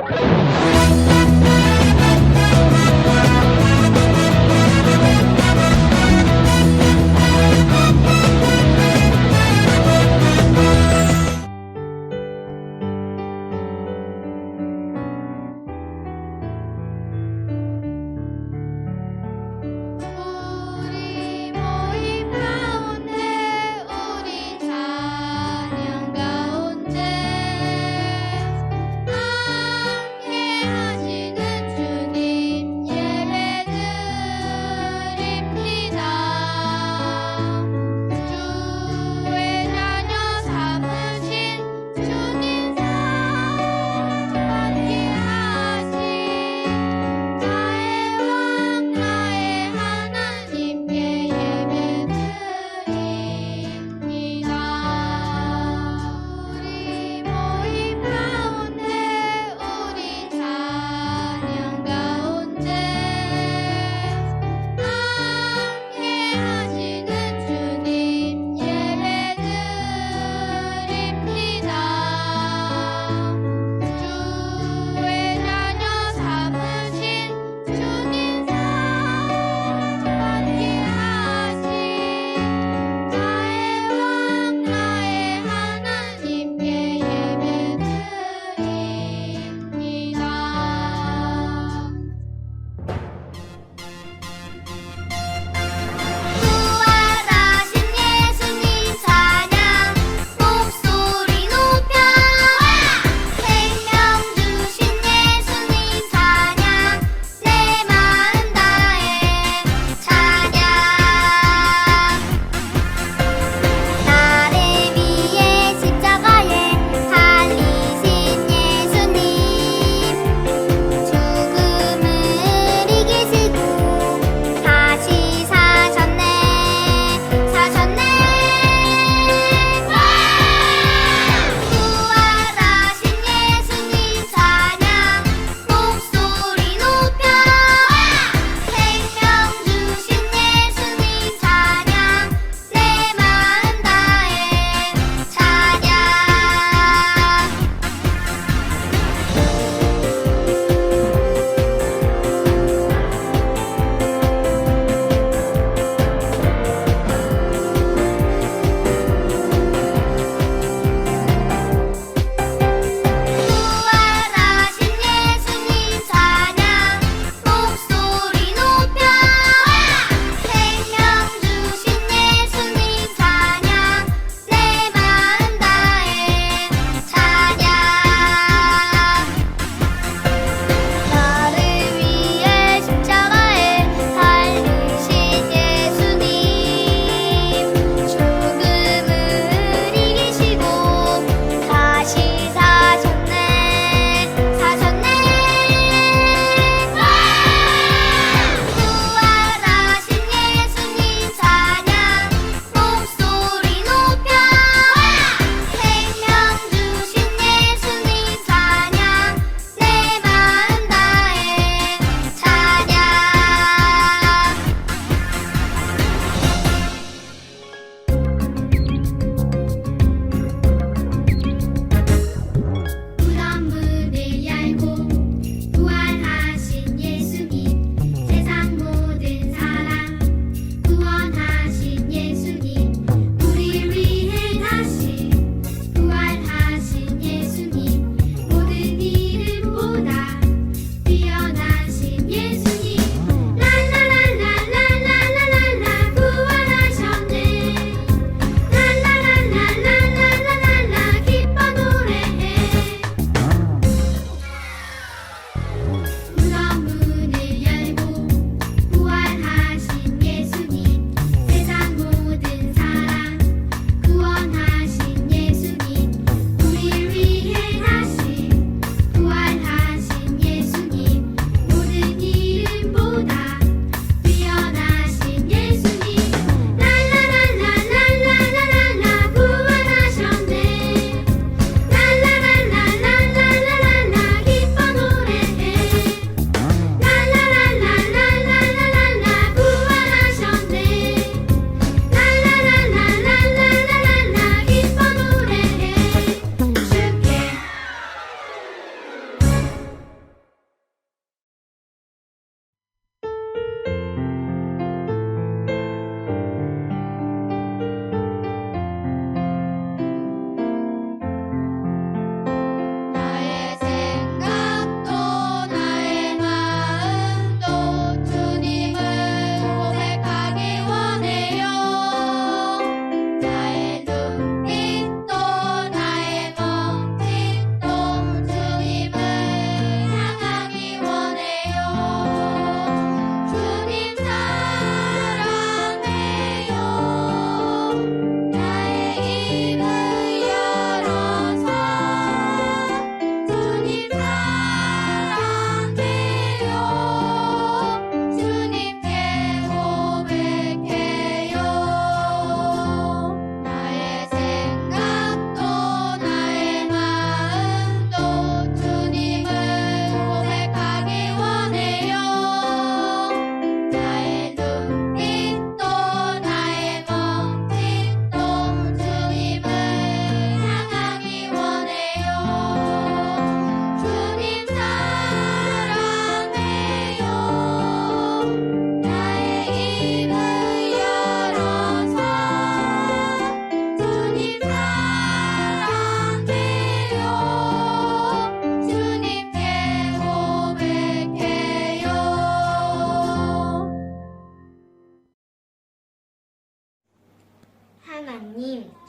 우리 모임 가운데 우리 찬양 가운데 함께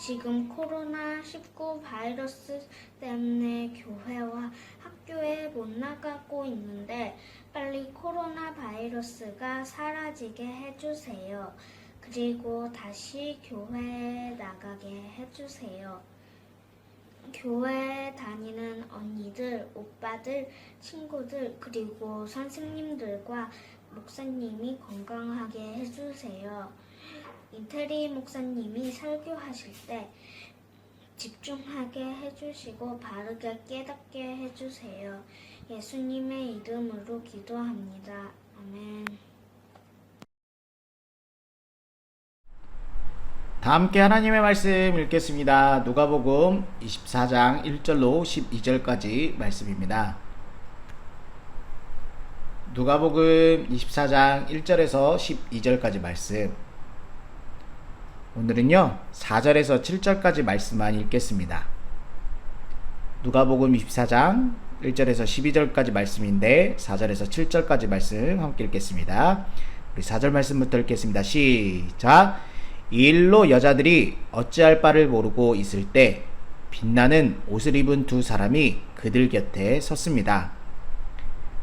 지금 코로나19 바이러스 때문에 교회와 학교에 못 나가고 있는데 빨리 코로나 바이러스가 사라지게 해주세요. 그리고 다시 교회에 나가게 해주세요. 교회에 다니는 언니들, 오빠들, 친구들, 그리고 선생님들과 목사님이 건강하게 해주세요. 이태리 목사님이 설교하실 때 집중하게 해주시고 바르게 깨닫게 해주세요. 예수님의 이름으로 기도합니다. 아멘. 다 함께 하나님의 말씀 읽겠습니다. 누가복음 24장 1절로 12절까지 말씀입니다. 누가복음 24장 1절에서 12절까지 말씀. 오늘은요 4절에서 7절까지 말씀만 읽겠습니다. 누가복음 24장 1절에서 12절까지 말씀인데 4절에서 7절까지 말씀 함께 읽겠습니다. 우리 4절 말씀부터 읽겠습니다. 시작. 이 일로 여자들이 어찌할 바를 모르고 있을 때 빛나는 옷을 입은 두 사람이 그들 곁에 섰습니다.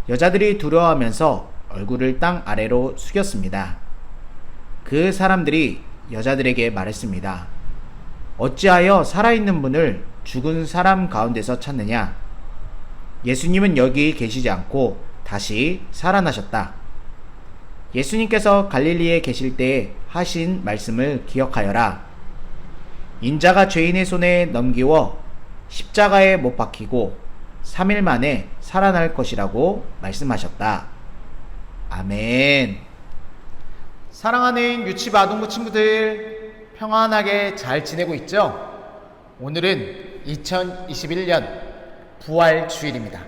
여자들이 두려워하면서 얼굴을 땅 아래로 숙였습니다. 그 사람들이 여자들에게 말했습니다. 어찌하여 살아있는 분을 죽은 사람 가운데서 찾느냐? 예수님은 여기 계시지 않고 다시 살아나셨다. 예수님께서 갈릴리에 계실 때 하신 말씀을 기억하여라. 인자가 죄인의 손에 넘기워 십자가에 못 박히고 3일 만에 살아날 것이라고 말씀하셨다. 아멘. 사랑하는 유치부 아동부 친구들, 평안하게 잘 지내고 있죠? 오늘은 2021년 부활 주일입니다.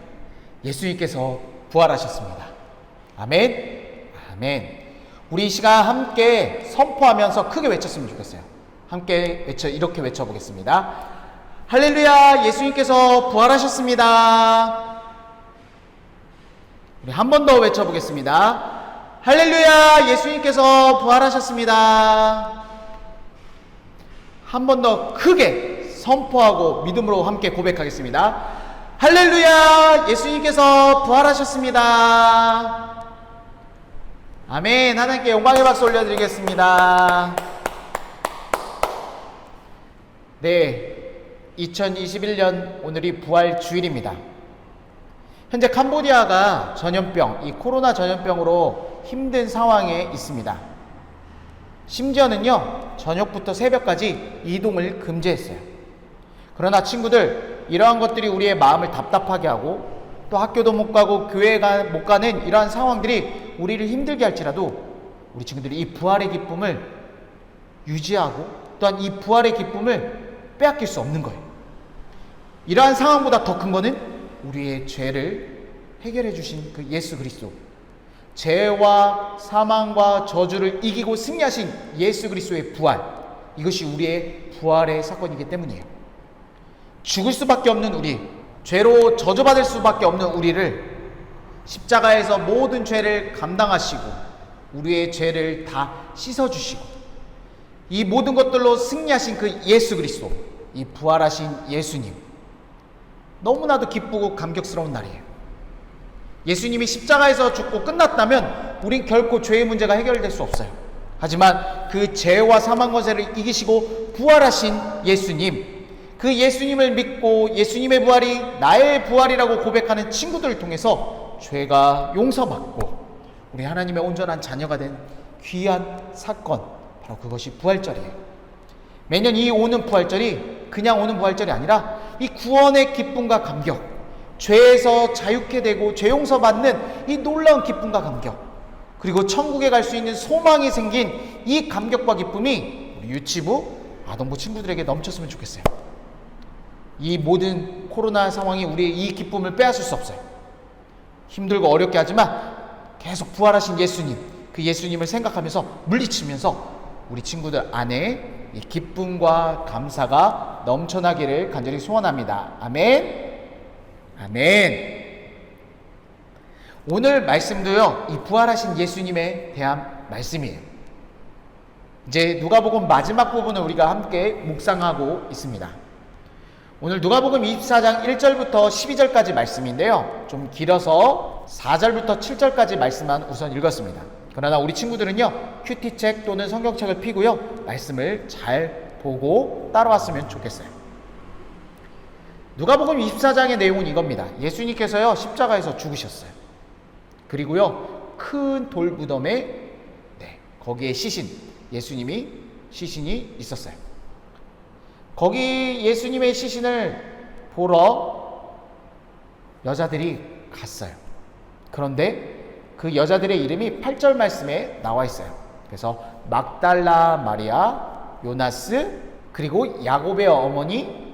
예수님께서 부활하셨습니다. 아멘. 아멘. 우리 이 시간 함께 선포하면서 크게 외쳤으면 좋겠어요. 함께 이렇게 외쳐보겠습니다. 할렐루야, 예수님께서 부활하셨습니다. 우리 한 번 더 외쳐보겠습니다. 할렐루야, 예수님께서 부활하셨습니다. 한 번 더 크게 선포하고 믿음으로 함께 고백하겠습니다. 할렐루야, 예수님께서 부활하셨습니다. 아멘. 하나님께 영광의 박수 올려드리겠습니다. 네, 2021년 오늘이 부활 주일입니다. 현재 캄보디아가 전염병, 이 코로나 전염병으로 힘든 상황에 있습니다. 심지어는요, 저녁부터 새벽까지 이동을 금지했어요. 그러나 친구들, 이러한 것들이 우리의 마음을 답답하게 하고 또 학교도 못 가고 교회가 못 가는 이러한 상황들이 우리를 힘들게 할지라도 우리 친구들이 이 부활의 기쁨을 유지하고 또한 이 부활의 기쁨을 빼앗길 수 없는 거예요. 이러한 상황보다 더 큰 거는 우리의 죄를 해결해 주신 그 예수 그리스도, 죄와 사망과 저주를 이기고 승리하신 예수 그리스도의 부활, 이것이 우리의 부활의 사건이기 때문이에요. 죽을 수밖에 없는 우리, 죄로 저주받을 수밖에 없는 우리를 십자가에서 모든 죄를 감당하시고 우리의 죄를 다 씻어주시고 이 모든 것들로 승리하신 그 예수 그리스도, 이 부활하신 예수님, 너무나도 기쁘고 감격스러운 날이에요. 예수님이 십자가에서 죽고 끝났다면 우린 결코 죄의 문제가 해결될 수 없어요. 하지만 그 죄와 사망 권세를 이기시고 부활하신 예수님, 그 예수님을 믿고 예수님의 부활이 나의 부활이라고 고백하는 친구들을 통해서 죄가 용서받고 우리 하나님의 온전한 자녀가 된 귀한 사건, 바로 그것이 부활절이에요. 매년 이 오는 부활절이 그냥 오는 부활절이 아니라 이 구원의 기쁨과 감격, 죄에서 자유케 되고 죄 용서받는 이 놀라운 기쁨과 감격, 그리고 천국에 갈 수 있는 소망이 생긴 이 감격과 기쁨이 우리 유치부, 아동부 친구들에게 넘쳤으면 좋겠어요. 이 모든 코로나 상황이 우리의 이 기쁨을 빼앗을 수 없어요. 힘들고 어렵게 하지만 계속 부활하신 예수님, 그 예수님을 생각하면서 물리치면서 우리 친구들 안에 이 기쁨과 감사가 넘쳐나기를 간절히 소원합니다. 아멘. 아멘. 오늘 말씀도요, 이 부활하신 예수님에 대한 말씀이에요. 이제 누가복음 마지막 부분을 우리가 함께 묵상하고 있습니다. 오늘 누가복음 24장 1절부터 12절까지 말씀인데요. 좀 길어서 4절부터 7절까지 말씀만 우선 읽었습니다. 그러나 우리 친구들은요, 큐티책 또는 성경책을 펴고요, 말씀을 잘 보고 따라왔으면 좋겠어요. 누가복음 24장의 내용은 이겁니다. 예수님께서요, 십자가에서 죽으셨어요. 그리고요, 큰 돌무덤에 거기에 예수님이 시신이 있었어요. 거기 예수님의 시신을 보러 여자들이 갔어요. 그런데 그 여자들의 이름이 8절 말씀에 나와 있어요. 그래서 막달라 마리아, 요나스, 그리고 야곱의 어머니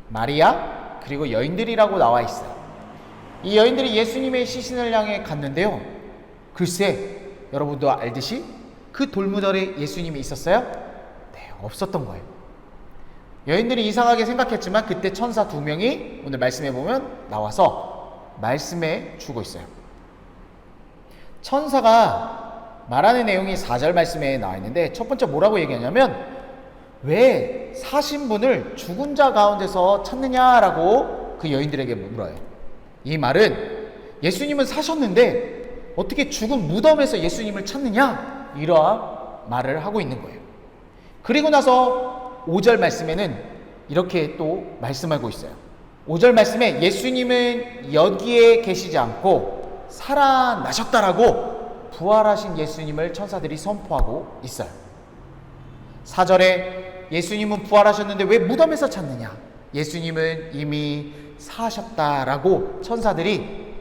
마리아, 그리고 여인들이라고 나와 있어요. 이 여인들이 예수님의 시신을 향해 갔는데요, 글쎄 여러분도 알듯이 그 돌무덤에 예수님이 있었어요? 네, 없었던 거예요. 여인들이 이상하게 생각했지만 그때 천사 2명이 오늘 말씀해 보면 나와서 말씀해 주고 있어요. 천사가 말하는 내용이 4절 말씀에 나와 있는데, 첫 번째 뭐라고 얘기하냐면, 왜 사신 분을 죽은 자 가운데서 찾느냐라고 그 여인들에게 물어요. 이 말은 예수님은 사셨는데 어떻게 죽은 무덤에서 예수님을 찾느냐, 이러한 말을 하고 있는 거예요. 그리고 나서 5절 말씀에는 이렇게 또 말씀하고 있어요. 5절 말씀에 예수님은 여기에 계시지 않고 살아나셨다라고 부활하신 예수님을 천사들이 선포하고 있어요. 4절에 예수님은 부활하셨는데 왜 무덤에서 찾느냐, 예수님은 이미 사셨다라고 천사들이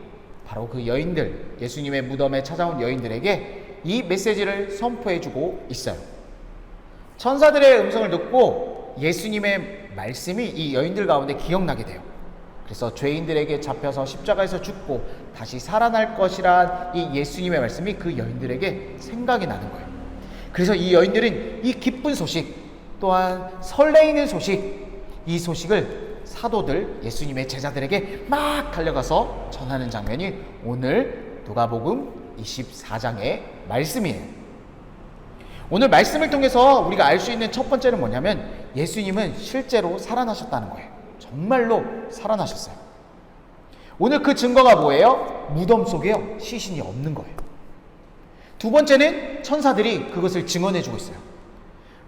바로 그 여인들, 예수님의 무덤에 찾아온 여인들에게 이 메시지를 선포해주고 있어요. 천사들의 음성을 듣고 예수님의 말씀이 이 여인들 가운데 기억나게 돼요. 그래서 죄인들에게 잡혀서 십자가에서 죽고 다시 살아날 것이란 이 예수님의 말씀이 그 여인들에게 생각이 나는 거예요. 그래서 이 여인들은 이 기쁜 소식, 또한 설레이는 소식, 이 소식을 사도들, 예수님의 제자들에게 막 달려가서 전하는 장면이 오늘 누가복음 24장의 말씀이에요. 오늘 말씀을 통해서 우리가 알 수 있는 첫 번째는 뭐냐면, 예수님은 실제로 살아나셨다는 거예요. 정말로 살아나셨어요. 오늘 그 증거가 뭐예요? 무덤 속에요, 시신이 없는 거예요. 두 번째는 천사들이 그것을 증언해주고 있어요.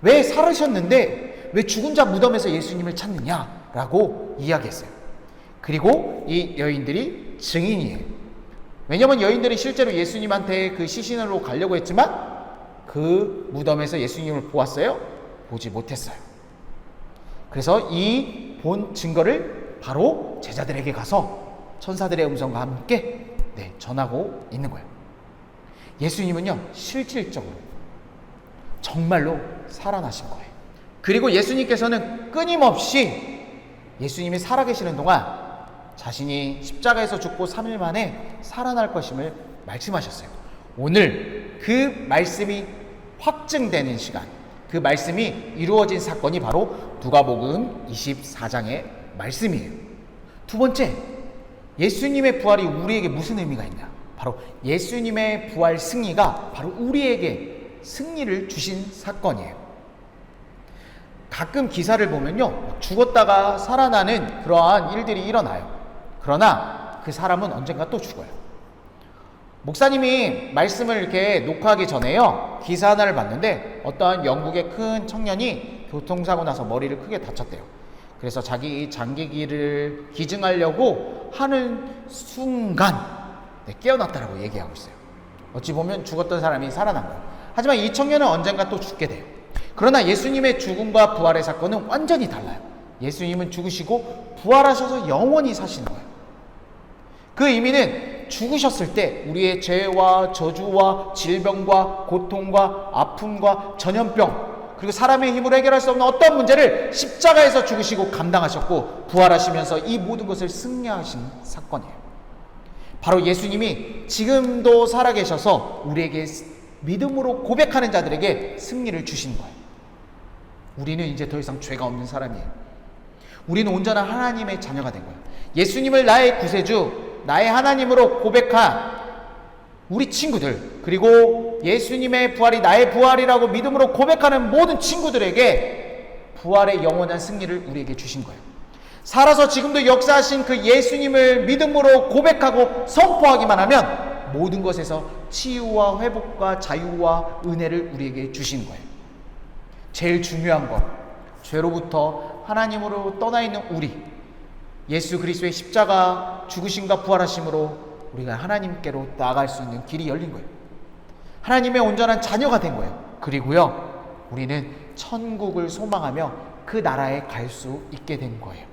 왜 살으셨는데 왜 죽은 자 무덤에서 예수님을 찾느냐라고 이야기했어요. 그리고 이 여인들이 증인이에요. 왜냐하면 여인들이 실제로 예수님한테 그 시신으로 가려고 했지만 그 무덤에서 예수님을 보았어요? 보지 못했어요. 그래서 이 본 증거를 바로 제자들에게 가서 천사들의 음성과 함께 전하고 있는 거예요. 예수님은요, 실질적으로 정말로 살아나신 거예요. 그리고 예수님께서는 끊임없이 예수님이 살아계시는 동안 자신이 십자가에서 죽고 3일 만에 살아날 것임을 말씀하셨어요. 오늘 그 말씀이 확증되는 시간, 그 말씀이 이루어진 사건이 바로 누가복음 24장의 말씀이에요. 두 번째, 예수님의 부활이 우리에게 무슨 의미가 있냐? 바로 예수님의 부활 승리가 바로 우리에게 승리를 주신 사건이에요. 가끔 기사를 보면요, 죽었다가 살아나는 그러한 일들이 일어나요. 그러나 그 사람은 언젠가 또 죽어요. 목사님이 말씀을 이렇게 녹화하기 전에요, 기사 하나를 봤는데 어떠한 영국의 큰 청년이 교통사고 나서 머리를 크게 다쳤대요. 그래서 자기 장기기를 기증하려고 하는 순간 깨어났다라고 얘기하고 있어요. 어찌 보면 죽었던 사람이 살아난 거예요. 하지만 이 청년은 언젠가 또 죽게 돼요. 그러나 예수님의 죽음과 부활의 사건은 완전히 달라요. 예수님은 죽으시고 부활하셔서 영원히 사시는 거예요. 그 의미는 죽으셨을 때 우리의 죄와 저주와 질병과 고통과 아픔과 전염병, 그리고 사람의 힘으로 해결할 수 없는 어떤 문제를 십자가에서 죽으시고 감당하셨고 부활하시면서 이 모든 것을 승리하신 사건이에요. 바로 예수님이 지금도 살아계셔서 우리에게 믿음으로 고백하는 자들에게 승리를 주신 거예요. 우리는 이제 더 이상 죄가 없는 사람이에요. 우리는 온전한 하나님의 자녀가 된 거예요. 예수님을 나의 구세주, 나의 하나님으로 고백한 우리 친구들, 그리고 예수님의 부활이 나의 부활이라고 믿음으로 고백하는 모든 친구들에게 부활의 영원한 승리를 우리에게 주신 거예요. 살아서 지금도 역사하신 그 예수님을 믿음으로 고백하고 선포하기만 하면 모든 것에서 치유와 회복과 자유와 은혜를 우리에게 주신 거예요. 제일 중요한 것, 죄로부터 하나님으로 떠나 있는 우리, 예수 그리스도의 십자가 죽으심과 부활하심으로 우리가 하나님께로 나아갈 수 있는 길이 열린 거예요. 하나님의 온전한 자녀가 된 거예요. 그리고요, 우리는 천국을 소망하며 그 나라에 갈 수 있게 된 거예요.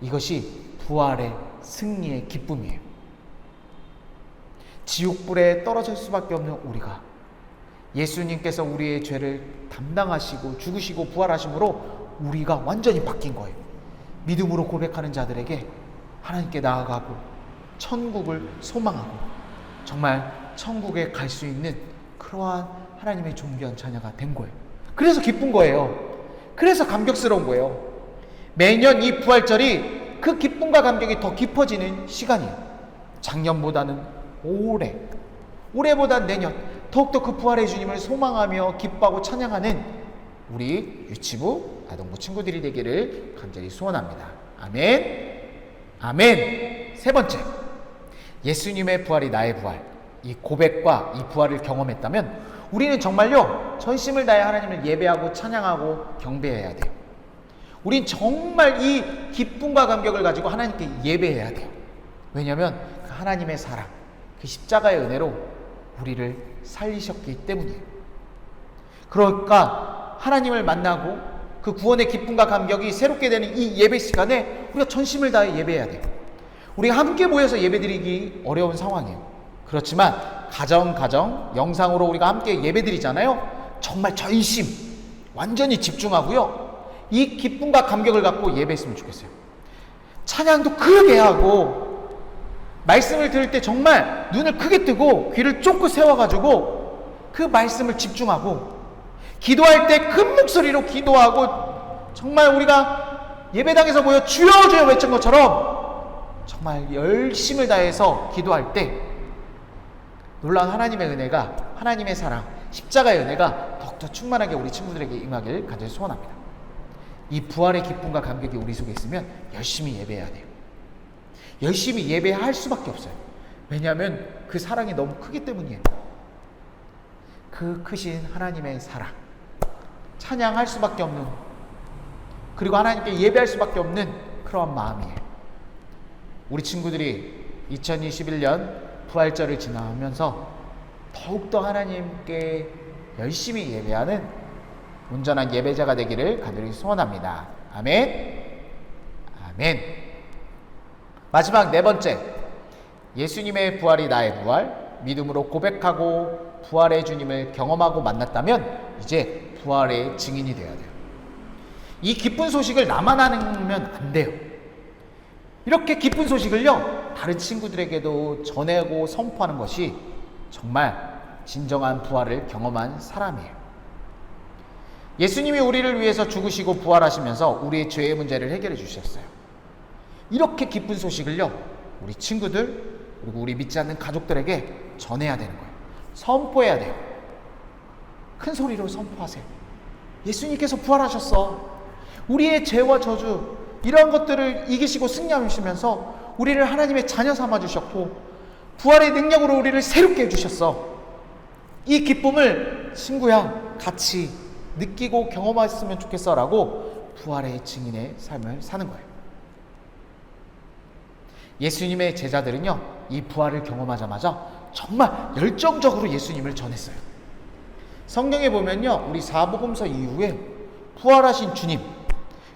이것이 부활의 승리의 기쁨이에요. 지옥불에 떨어질 수밖에 없는 우리가 예수님께서 우리의 죄를 담당하시고 죽으시고 부활하심으로 우리가 완전히 바뀐 거예요. 믿음으로 고백하는 자들에게 하나님께 나아가고 천국을 소망하고 정말 천국에 갈 수 있는 그러한 하나님의 존귀한 자녀가 된 거예요. 그래서 기쁜 거예요. 그래서 감격스러운 거예요. 매년 이 부활절이 그 기쁨과 감격이 더 깊어지는 시간이에요. 작년보다는 올해보다는 내년 더욱더 그 부활의 주님을 소망하며 기뻐하고 찬양하는 우리 유치부 아동부 친구들이 되기를 간절히 소원합니다. 아멘. 아멘. 세 번째, 예수님의 부활이 나의 부활, 이 고백과 이 부활을 경험했다면 우리는 정말요 전심을 다해 하나님을 예배하고 찬양하고 경배해야 돼요. 우린 정말 이 기쁨과 감격을 가지고 하나님께 예배해야 돼요. 왜냐하면 그 하나님의 사랑, 그 십자가의 은혜로 우리를 살리셨기 때문이에요. 그러니까 하나님을 만나고 그 구원의 기쁨과 감격이 새롭게 되는 이 예배 시간에 우리가 전심을 다해 예배해야 돼요. 우리가 함께 모여서 예배드리기 어려운 상황이에요. 그렇지만 가정 영상으로 우리가 함께 예배드리잖아요. 정말 전심 완전히 집중하고요, 이 기쁨과 감격을 갖고 예배했으면 좋겠어요. 찬양도 크게 하고 말씀을 들을 때 정말 눈을 크게 뜨고 귀를 쫑긋 세워가지고 그 말씀을 집중하고 기도할 때 큰 목소리로 기도하고 정말 우리가 예배당에서 모여 주여 주여 외친 것처럼 정말 열심을 다해서 기도할 때 놀라운 하나님의 은혜가, 하나님의 사랑, 십자가의 은혜가 더욱더 충만하게 우리 친구들에게 임하기를 간절히 소원합니다. 이 부활의 기쁨과 감격이 우리 속에 있으면 열심히 예배해야 돼요. 열심히 예배할 수밖에 없어요. 왜냐하면 그 사랑이 너무 크기 때문이에요. 그 크신 하나님의 사랑, 찬양할 수밖에 없는, 그리고 하나님께 예배할 수밖에 없는 그러한 마음이에요. 우리 친구들이 2021년 부활절을 지나면서 더욱더 하나님께 열심히 예배하는 온전한 예배자가 되기를 간절히 소원합니다. 아멘. 아멘. 마지막 네 번째, 예수님의 부활이 나의 부활, 믿음으로 고백하고 부활의 주님을 경험하고 만났다면 이제 부활의 증인이 되어야 돼요. 이 기쁜 소식을 나만 하면 안 돼요. 이렇게 기쁜 소식을요 다른 친구들에게도 전하고 선포하는 것이 정말 진정한 부활을 경험한 사람이에요. 예수님이 우리를 위해서 죽으시고 부활하시면서 우리의 죄의 문제를 해결해 주셨어요. 이렇게 기쁜 소식을요 우리 친구들 그리고 우리 믿지 않는 가족들에게 전해야 되는 거예요. 선포해야 돼요. 큰 소리로 선포하세요. 예수님께서 부활하셨어. 우리의 죄와 저주 이러한 것들을 이기시고 승리하시면서 우리를 하나님의 자녀 삼아주셨고 부활의 능력으로 우리를 새롭게 해주셨어. 이 기쁨을 친구야 같이 느끼고 경험했으면 좋겠어 라고 부활의 증인의 삶을 사는 거예요. 예수님의 제자들은요 이 부활을 경험하자마자 정말 열정적으로 예수님을 전했어요. 성경에 보면요 우리 사복음서 이후에 부활하신 주님,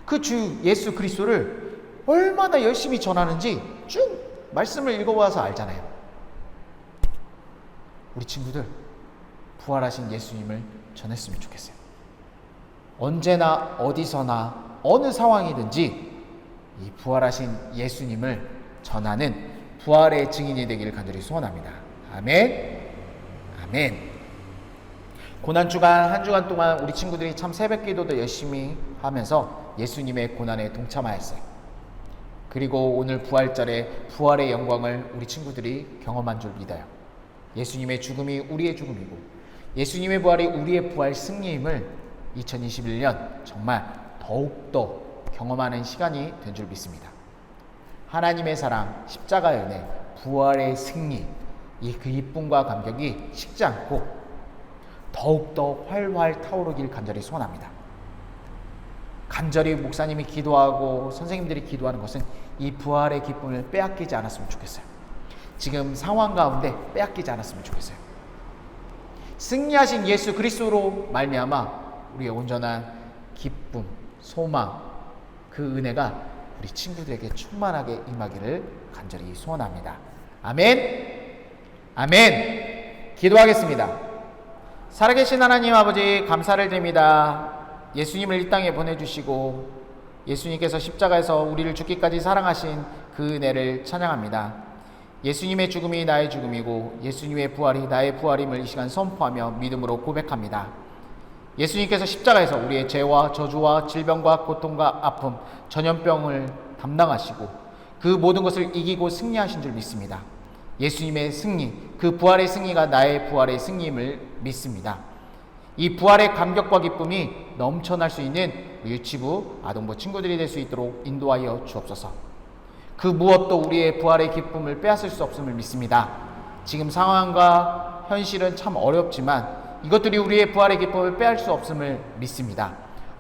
그 주 예수 그리스도를 얼마나 열심히 전하는지 쭉 말씀을 읽어봐서 알잖아요. 우리 친구들 부활하신 예수님을 전했으면 좋겠어요. 언제나 어디서나 어느 상황이든지 이 부활하신 예수님을 전하는 부활의 증인이 되기를 간절히 소원합니다. 아멘. 아멘. 고난주간 한 주간 동안 우리 친구들이 참 새벽기도도 열심히 하면서 예수님의 고난에 동참하였어요. 그리고 오늘 부활절에 부활의 영광을 우리 친구들이 경험한 줄 믿어요. 예수님의 죽음이 우리의 죽음이고 예수님의 부활이 우리의 부활 승리임을 2021년 정말 더욱더 경험하는 시간이 된 줄 믿습니다. 하나님의 사랑, 십자가의 은혜, 부활의 승리, 그 기쁨과 감격이 식지 않고 더욱더 활활 타오르길 간절히 소원합니다. 간절히 목사님이 기도하고 선생님들이 기도하는 것은 이 부활의 기쁨을 빼앗기지 않았으면 좋겠어요. 지금 상황 가운데 빼앗기지 않았으면 좋겠어요. 승리하신 예수 그리스도로 말미암아 우리의 온전한 기쁨, 소망, 그 은혜가 우리 친구들에게 충만하게 임하기를 간절히 소원합니다. 아멘. 아멘. 기도하겠습니다. 살아계신 하나님 아버지 감사를 드립니다. 예수님을 이 땅에 보내주시고 예수님께서 십자가에서 우리를 죽기까지 사랑하신 그 은혜를 찬양합니다. 예수님의 죽음이 나의 죽음이고 예수님의 부활이 나의 부활임을 이 시간 선포하며 믿음으로 고백합니다. 예수님께서 십자가에서 우리의 죄와 저주와 질병과 고통과 아픔, 전염병을 담당하시고 그 모든 것을 이기고 승리하신 줄 믿습니다. 예수님의 승리, 그 부활의 승리가 나의 부활의 승리임을 믿습니다. 이 부활의 감격과 기쁨이 넘쳐날 수 있는 유치부, 아동부 친구들이 될 수 있도록 인도하여 주옵소서. 그 무엇도 우리의 부활의 기쁨을 빼앗을 수 없음을 믿습니다. 지금 상황과 현실은 참 어렵지만 이것들이 우리의 부활의 기쁨을 빼앗을 수 없음을 믿습니다.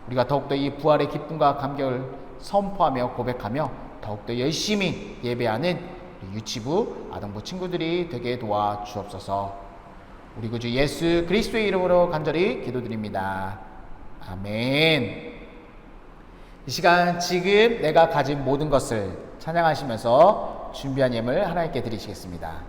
우리가 더욱더 이 부활의 기쁨과 감격을 선포하며 고백하며 더욱더 열심히 예배하는 유치부, 아동부 친구들이 되게 도와 주옵소서. 우리 구주 예수 그리스도의 이름으로 간절히 기도드립니다. 아멘. 이 시간 지금 내가 가진 모든 것을 찬양하시면서 준비한 예물 하나님께 드리시겠습니다.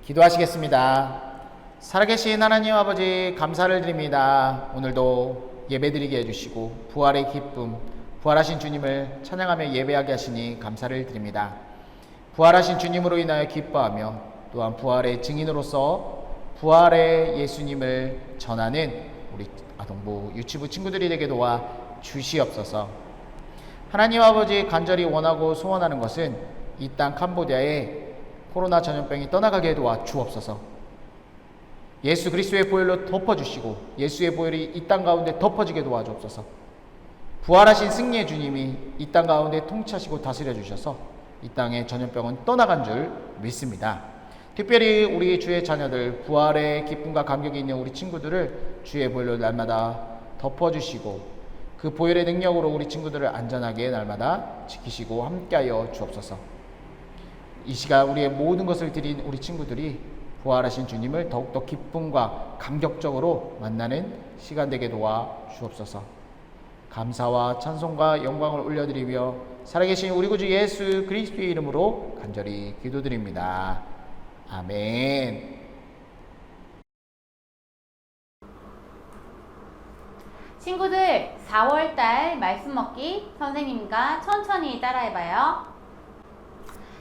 기도하시겠습니다. 살아계신 하나님 아버지 감사를 드립니다. 오늘도 예배드리게 해주시고 부활의 기쁨, 부활하신 주님을 찬양하며 예배하게 하시니 감사를 드립니다. 부활하신 주님으로 인하여 기뻐하며 또한 부활의 증인으로서 부활의 예수님을 전하는 우리 아동부 유치부 친구들이 되게 도와 주시옵소서. 하나님 아버지 간절히 원하고 소원하는 것은 이 땅 캄보디아에 코로나 전염병이 떠나가게 도와 주옵소서. 예수 그리스도의 보혈로 덮어주시고 예수의 보혈이 이 땅 가운데 덮어지게 도와주옵소서. 부활하신 승리의 주님이 이 땅 가운데 통치하시고 다스려 주셔서 이 땅의 전염병은 떠나간 줄 믿습니다. 특별히 우리 주의 자녀들, 부활의 기쁨과 감격이 있는 우리 친구들을 주의 보혈로 날마다 덮어주시고 그 보혈의 능력으로 우리 친구들을 안전하게 날마다 지키시고 함께하여 주옵소서. 이 시간 우리의 모든 것을 드린 우리 친구들이 부활하신 주님을 더욱더 기쁨과 감격적으로 만나는 시간 되게 도와 주옵소서. 감사와 찬송과 영광을 올려드리며 살아계신 우리 구주 예수 그리스도의 이름으로 간절히 기도드립니다. 아멘. 친구들, 4월달 말씀 먹기 선생님과 천천히 따라해봐요.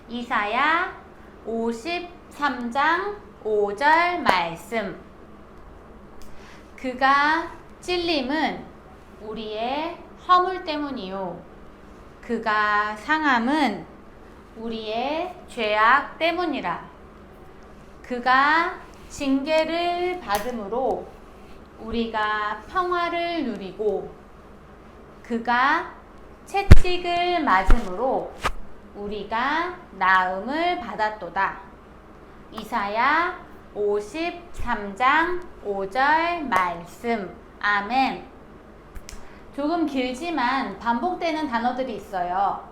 이사야 53장 5절 말씀. 그가 찔림은 우리의 허물 때문이요 그가 상함은 우리의 죄악 때문이라. 그가 징계를 받음으로 우리가 평화를 누리고 그가 채찍을 맞음으로 우리가 나음을 받았도다. 이사야 53장 5절 말씀. 아멘. 조금 길지만 반복되는 단어들이 있어요.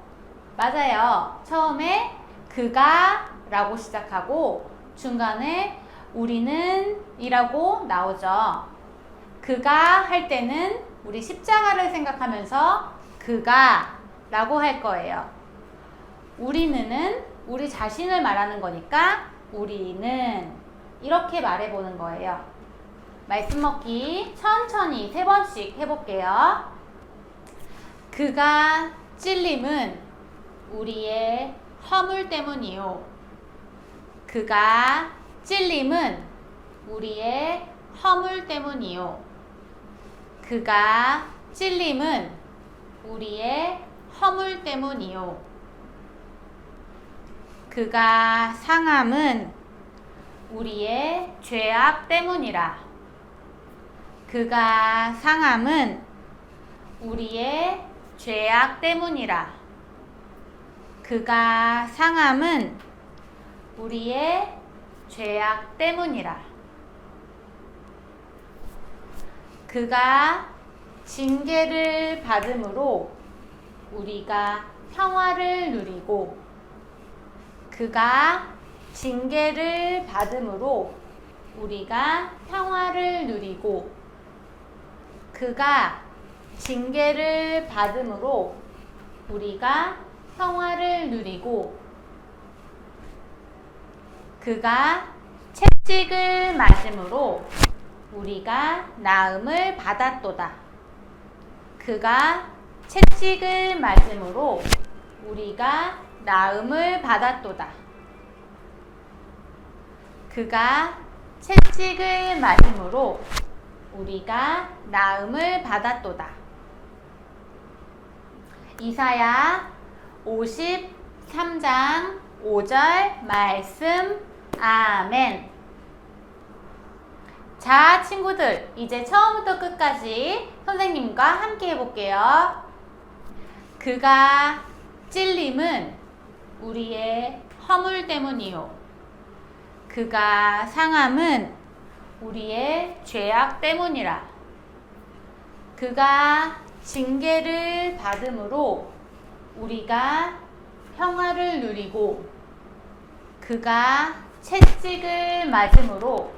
맞아요. 처음에 그가 라고 시작하고 중간에 우리는 이라고 나오죠. 그가 할 때는 우리 십자가를 생각하면서 그가 라고 할 거예요. 우리는 우리 자신을 말하는 거니까 우리는 이렇게 말해보는 거예요. 말씀 먹기 천천히 3번씩 해볼게요. 그가 찔림은 우리의 허물 때문이요. 그가 찔림은 우리의 허물 때문이요. 그가 찔림은 우리의 허물 때문이요. 그가 상함은 우리의 죄악 때문이라. 그가 상함은 우리의 죄악 때문이라. 그가 상함은 우리의 죄악 때문이라. 그가 징계를 받음으로 우리가 평화를 누리고, 그가 징계를 받음으로 우리가 평화를 누리고, 그가 징계를 받음으로 우리가 평화를 누리고, 그가 채찍을 맞음으로 우리가 나음을 받았도다. 그가 채찍을 맞음으로 우리가 나음을 받았도다. 그가 채찍을 맞음으로 우리가 나음을 받았도다. 이사야 53장 5절 말씀. 아멘. 자, 친구들, 이제 처음부터 끝까지 선생님과 함께 해볼게요. 그가 찔림은 우리의 허물 때문이요. 그가 상함은 우리의 죄악 때문이라. 그가 징계를 받음으로 우리가 평화를 누리고, 그가 채찍을 맞음으로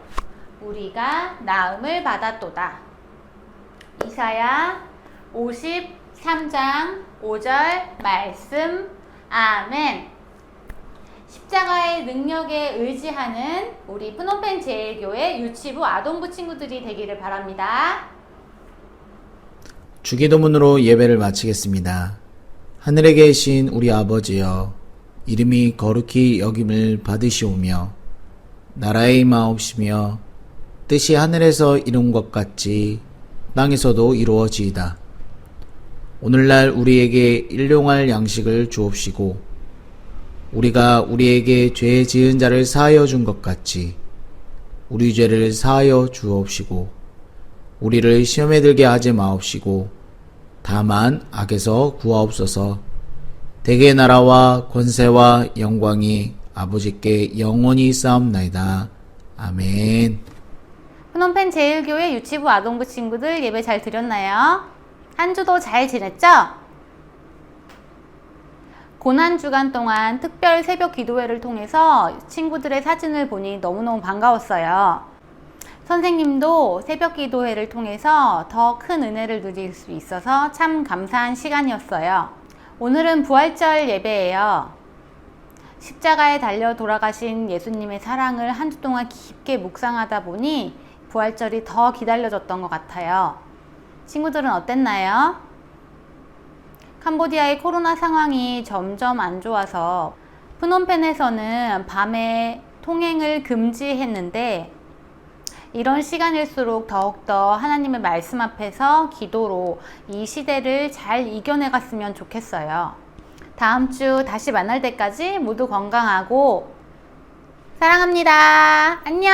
우리가 나음을 받았도다. 이사야 53장 5절 말씀. 아멘. 십자가의 능력에 의지하는 우리 프놈펜 제일교회 유치부 아동부 친구들이 되기를 바랍니다. 주기도문으로 예배를 마치겠습니다. 하늘에 계신 우리 아버지여, 이름이 거룩히 여김을 받으시오며 나라의 임하옵시며 뜻이 하늘에서 이룬 것 같이 땅에서도 이루어지이다. 오늘날 우리에게 일용할 양식을 주옵시고 우리가 우리에게 죄 지은 자를 사하여 준 것 같이 우리 죄를 사하여 주옵시고 우리를 시험에 들게 하지 마옵시고 다만 악에서 구하옵소서. 대개 나라와 권세와 영광이 아버지께 영원히 쌓옵나이다. 아멘. 프놈펜 제일교회 유치부 아동부 친구들 예배 잘 드렸나요? 한 주도 잘 지냈죠? 고난주간 동안 특별 새벽 기도회를 통해서 친구들의 사진을 보니 너무너무 반가웠어요. 선생님도 새벽 기도회를 통해서 더 큰 은혜를 누릴 수 있어서 참 감사한 시간이었어요. 오늘은 부활절 예배예요. 십자가에 달려 돌아가신 예수님의 사랑을 한 주 동안 깊게 묵상하다 보니 부활절이 더 기다려졌던 것 같아요. 친구들은 어땠나요? 캄보디아의 코로나 상황이 점점 안 좋아서 프놈펜에서는 밤에 통행을 금지했는데 이런 시간일수록 더욱더 하나님의 말씀 앞에서 기도로 이 시대를 잘 이겨내갔으면 좋겠어요. 다음 주 다시 만날 때까지 모두 건강하고 사랑합니다. 안녕.